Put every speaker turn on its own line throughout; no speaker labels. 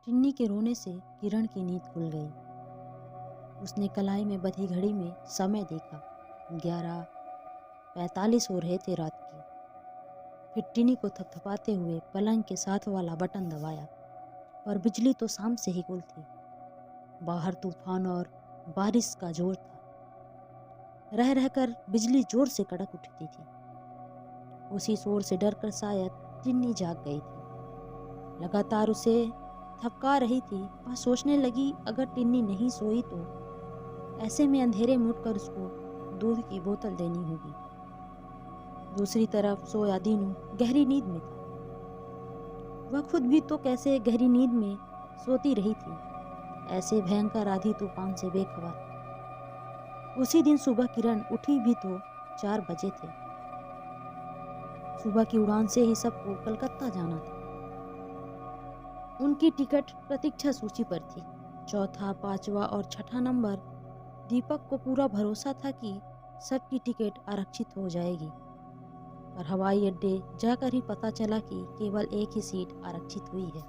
टिन्नी के रोने से किरण की नींद खुल गई। उसने कलाई में बंधी घड़ी में समय देखा। 11:45 हो रहे थे रात के। फिर टिन्नी को थपथपाते हुए पलंग के साथ वाला बटन दबाया, पर बिजली तो शाम से ही गुल थी। बाहर तूफान और बारिश का जोर था। रह रहकर बिजली जोर से कड़क उठती थी। उसी शोर से डरकर शायद टिन्नी जाग गई थी। लगातार उसे थपका रही थी। वह सोचने लगी, अगर टिन्नी नहीं सोई तो ऐसे में अंधेरे में उठकर उसको दूध की बोतल देनी होगी। दूसरी तरफ सोया दीनू गहरी नींद में था। वह खुद भी तो कैसे गहरी नींद में सोती रही थी, ऐसे भयंकर आधी तूफान से बेखबर। उसी दिन सुबह किरण उठी भी तो 4 बजे थे। सुबह की उड़ान से ही सबको कलकत्ता जाना था। उनकी टिकट प्रतीक्षा सूची पर थी। चौथा, 5वां और 6ठा नंबर। दीपक को पूरा भरोसा था कि सबकी टिकट आरक्षित हो जाएगी, पर हवाई अड्डे जाकर ही पता चला कि केवल एक ही सीट आरक्षित हुई है।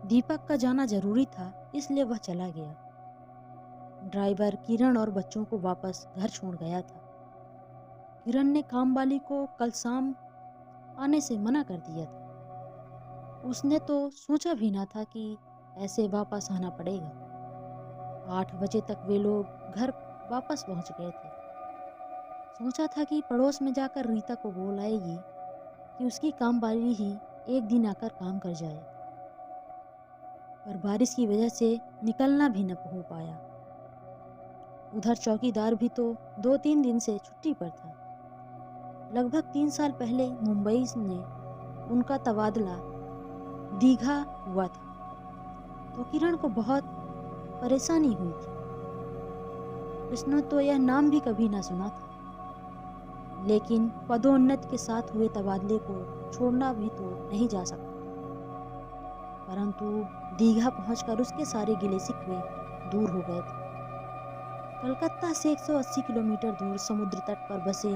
दीपक का जाना जरूरी था, इसलिए वह चला गया। ड्राइवर किरण और बच्चों को वापस घर छोड़ गया था। किरण ने कामवाली को कल शाम आने से मना कर दिया था। उसने तो सोचा भी ना था कि ऐसे वापस आना पड़ेगा। 8 बजे तक वे लोग घर वापस पहुंच गए थे। सोचा था कि पड़ोस में जाकर रीता को बोल आएगी कि उसकी कामवाली ही एक दिन आकर काम कर जाए, पर बारिश की वजह से निकलना भी न हो पाया। उधर चौकीदार भी तो 2-3 दिन से छुट्टी पर था। लगभग 3 साल पहले मुंबई में उनका तबादला दीघा हुआ था, तो किरण को बहुत परेशानी हुई थी। उसने तो यह नाम भी कभी ना सुना था, लेकिन पदोन्नति के साथ हुए तबादले को छोड़ना भी तो नहीं जा सकता। परंतु दीघा पहुंचकर उसके सारे गिले शिकवे दूर हो गए थे। कलकत्ता से 180 किलोमीटर दूर समुद्र तट पर बसे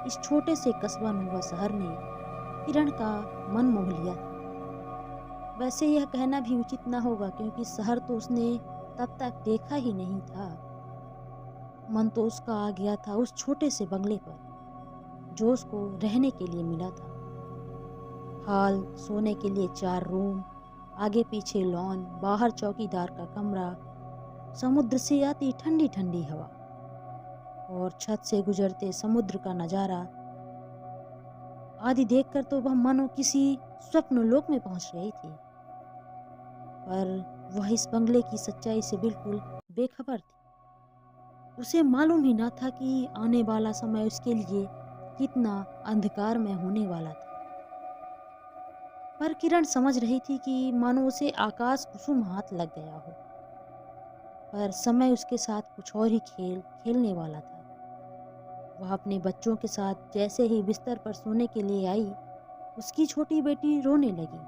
इस छोटे से कस्बा नुमा शहर ने किरण का मन मोह लिया था। वैसे यह कहना भी उचित न होगा, क्योंकि शहर तो उसने तब तक देखा ही नहीं था। मन तो उसका आ गया था उस छोटे से बंगले पर, जो उसको रहने के लिए मिला था। हॉल, सोने के लिए 4 रूम, आगे पीछे लॉन, बाहर चौकीदार का कमरा, समुद्र से आती ठंडी ठंडी हवा और छत से गुजरते समुद्र का नजारा आदि देखकर तो वह मानो किसी स्वप्न लोक में पहुंच गई थी। पर वह इस बंगले की सच्चाई से बिल्कुल बेखबर थी। उसे मालूम ही ना था कि आने वाला समय उसके लिए कितना अंधकार में होने वाला था। पर किरण समझ रही थी कि मानो उसे आकाश कुसुम हाथ लग गया हो, पर समय उसके साथ कुछ और ही खेल खेलने वाला था। वह अपने बच्चों के साथ जैसे ही बिस्तर पर सोने के लिए आई, उसकी छोटी बेटी रोने लगी।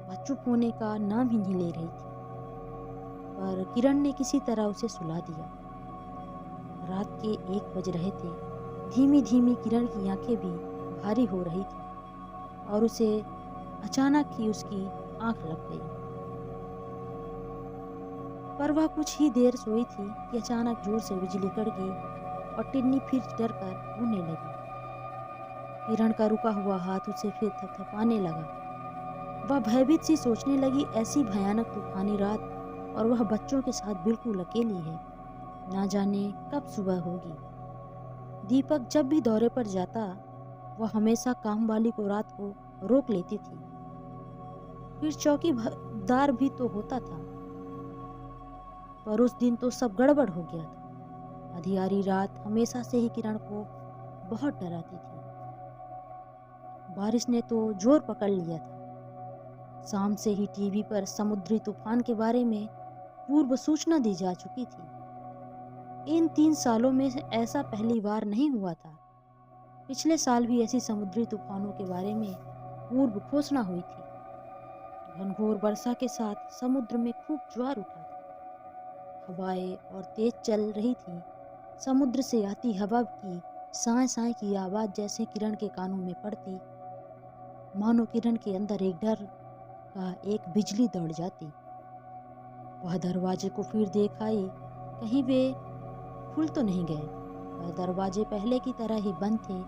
वह चुप होने का नाम ही नहीं ले रही थी, पर किरण ने किसी तरह उसे सुला दिया। रात के 1 बज रहे थे। धीमी धीमी किरण की आंखें भी भारी हो रही थी और उसे अचानक ही उसकी आंख लग गई। पर वह कुछ ही देर सोई थी कि अचानक जोर से बिजली कड़की और टिन्नी फिर डर कर रोने लगी। किरण का रुका हुआ हाथ उसे फिर थपथपाने लगा। वह भयभीत सी सोचने लगी, ऐसी भयानक तूफानी रात और वह बच्चों के साथ बिल्कुल अकेली है। ना जाने कब सुबह होगी। दीपक जब भी दौरे पर जाता, वह हमेशा कामवाली को रात को रोक लेती थी। फिर चौकीदार भी तो होता था, पर उस दिन तो सब गड़बड़ हो गया था। अंधियारी रात हमेशा से ही किरण को बहुत डराती थी। बारिश ने तो जोर पकड़ लिया था। शाम से ही टीवी पर समुद्री तूफान के बारे में पूर्व सूचना दी जा चुकी थी। इन 3 सालों में ऐसा पहली बार नहीं हुआ था। पिछले साल भी ऐसी समुद्री तूफानों के बारे में पूर्व घोषणा हुई थी। घनघोर वर्षा के साथ समुद्र में खूब ज्वार उठा था। हवाएं और तेज चल रही थी। समुद्र से आती हवा की साए साए की आवाज़ जैसे किरण के कानों में पड़ती, मानो किरण के अंदर एक डर का एक बिजली दौड़ जाती। वह दरवाजे को फिर देख आई, कहीं वे खुल तो नहीं गए। वह दरवाजे पहले की तरह ही बंद थे।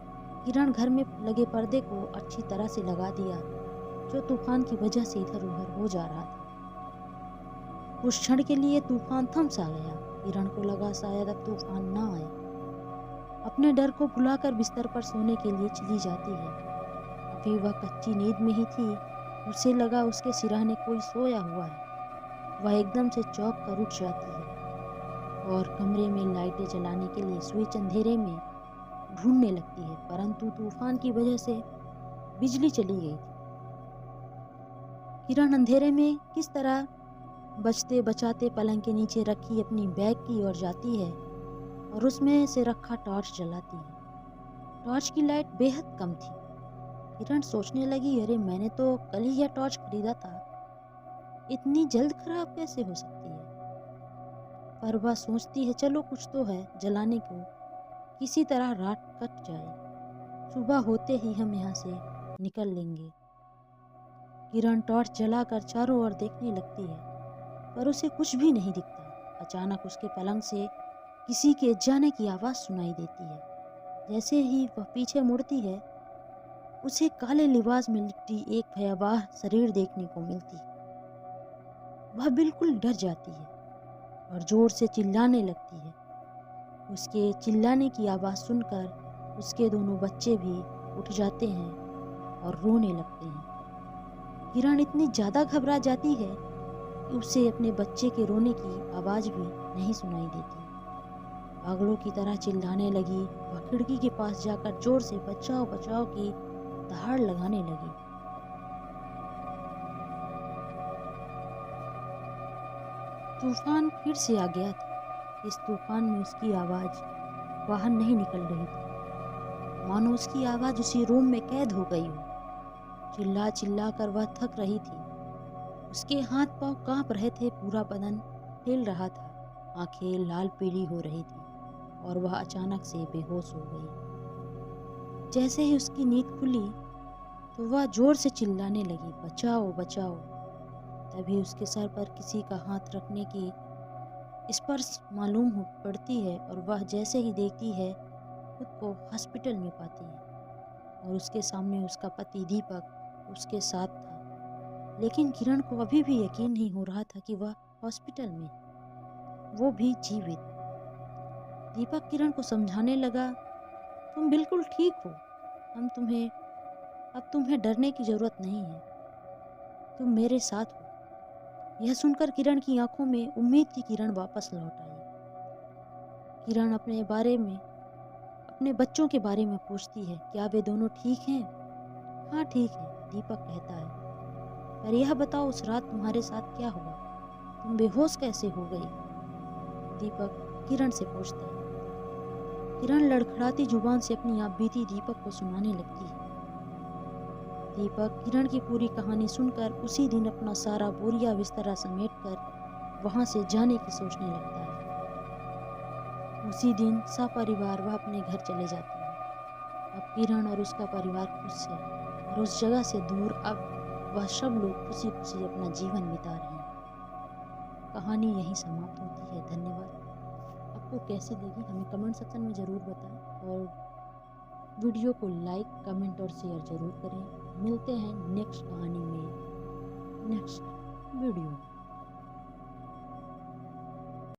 किरण घर में लगे पर्दे को अच्छी तरह से लगा दिया, जो तूफान की वजह से इधर उधर हो जा रहा था। कुछ क्षण के लिए तूफान थम सा गया। किरण को लगा शायद अब तूफान ना आए। अपने डर को भुलाकर बिस्तर पर सोने के लिए चली जाती है। अभी वह कच्ची नींद में ही थी। उसे लगा उसके सिरहाने कोई सोया हुआ है। वह एकदम से चौंक कर उठ जाती है और कमरे में लाइटें जलाने के लिए स्विच अंधेरे में ढूंढने लगती है, परंतु तूफान की वजह से बिजली चली गई थी। किरण अंधेरे में किस तरह बचते बचाते पलंग के नीचे रखी अपनी बैग की ओर जाती है और उसमें से रखा टॉर्च जलाती है। टॉर्च की लाइट बेहद कम थी। किरण सोचने लगी, अरे मैंने तो कल ही यह टॉर्च खरीदा था, इतनी जल्द खराब कैसे हो सकती है। पर वह सोचती है चलो कुछ तो है जलाने को, किसी तरह रात कट जाए, सुबह होते ही हम यहाँ से निकल लेंगे। किरण टॉर्च जलाकर चारों ओर देखने लगती है, पर उसे कुछ भी नहीं दिखता। अचानक उसके पलंग से किसी के जाने की आवाज़ सुनाई देती है। जैसे ही वह पीछे मुड़ती है, उसे काले लिबास में लिपटी एक भयावह शरीर देखने को मिलती। वह बिल्कुल डर जाती है और जोर से चिल्लाने लगती है। उसके चिल्लाने की आवाज़ सुनकर उसके दोनों बच्चे भी उठ जाते हैं और रोने लगते हैं। किरण इतनी ज़्यादा घबरा जाती है कि उसे अपने बच्चे के रोने की आवाज़ भी नहीं सुनाई देती। पागलों की तरह चिल्लाने लगी। वह खिड़की के पास जाकर जोर से बचाओ बचाओ की दहाड़ लगाने लगी। तूफान फिर से आ गया था। इस तूफान में उसकी आवाज़ बाहर नहीं निकल रही थी, मानो उसकी आवाज़ उसी रूम में कैद हो गई हो। चिल्ला चिल्ला कर वह थक रही थी। उसके हाथ पांव कांप रहे थे, पूरा बदन हिल रहा था, आंखें लाल पीली हो रही थी और वह अचानक से बेहोश हो गई। जैसे ही उसकी नींद खुली तो वह जोर से चिल्लाने लगी, बचाओ बचाओ। तभी उसके सर पर किसी का हाथ रखने की स्पर्श मालूम हो पड़ती है और वह जैसे ही देखती है खुद को हॉस्पिटल में पाती है और उसके सामने उसका पति दीपक उसके साथ था। लेकिन किरण को अभी भी यकीन नहीं हो रहा था कि वह हॉस्पिटल में, वो भी जीवित। दीपक किरण को समझाने लगा, तुम बिल्कुल ठीक हो, अब तुम्हें डरने की जरूरत नहीं है, तुम मेरे साथ हो। यह सुनकर किरण की आंखों में उम्मीद की किरण वापस लौट आई। किरण अपने बच्चों के बारे में पूछती है, क्या वे दोनों ठीक हैं? हाँ ठीक है, दीपक कहता है। पर यह बताओ उस रात तुम्हारे साथ क्या हुआ, तुम बेहोश कैसे हो गई? दीपक किरण से पूछता है। किरण लड़खड़ाती जुबान से अपनी आप बीती दीपक को सुनाने लगती है। दीपक किरण की पूरी कहानी सुनकर उसी दिन अपना सारा बोरिया बिस्तरा समेटकर वहां से जाने की सोचने लगता है। उसी दिन सपरिवार वह अपने घर चले जाते हैं। अब किरण और उसका परिवार खुश है और उस जगह से दूर अब वह सब लोग खुशी खुशी अपना जीवन बिता रहे हैं। कहानी यहीं समाप्त होती है। धन्यवाद। आपको कैसी लगी हमें कमेंट सेक्शन में ज़रूर बताएं और वीडियो को लाइक, कमेंट और शेयर ज़रूर करें। मिलते हैं नेक्स्ट कहानी में, नेक्स्ट वीडियो में।